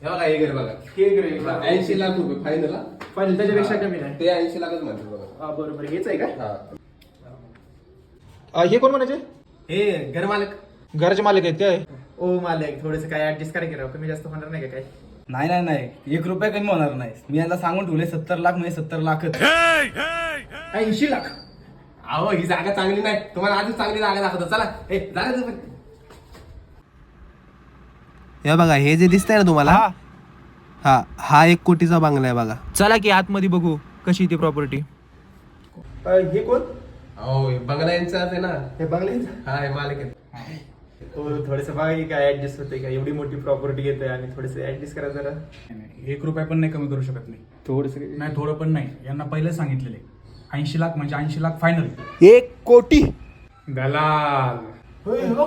हे बघा हे घर बघा, हे घर 80 लाख रुपये फायनल. फायनल त्याच्यापेक्षा कमी नाही. ते 80 लाखच म्हणतात बघा. हा बरोबर, हेच आहे का? हा हे कोण म्हणायचे? हे घर मालक. घराचे मालक आहेत काय? ओ मालक, थोडंसं काय ऍडजस्ट करा की राव, कमी जास्त होणार नाही का काय? नाही 1 रुपया कमी होणार नाही. मी यांना सांगून ठेवले 70 लाख म्हणजे 70 लाखच. 80 लाख. अहो ही जागा चांगली नाही, तुम्हाला आधीच चांगली जागा दाखवतो. चला ए जागा दे. हे बघा, हे जे दिसतंय ना तुम्हाला, हा 1 कोटीचा बंगला आहे बघा. चला की आतमध्ये बघू कशी ती प्रॉपर्टी. हे कोण? अहो हे बंगला यांचाच आहे ना. हे बंगले. हा हे मालक आहे. थोडस बघा की काय ऍडजस्ट होते का, एवढी मोठी प्रॉपर्टी घेतोय आणि थोडस ऍडजस्ट करा जरा. 1 रुपया पण नाही कमी करू शकत नाही. थोडस नाही थोडं पण नाही. यांना पहिलं सांगितलेले 80 लाख म्हणजे 80 लाख फायनल. 1 कोटी. दलाल. होय हो.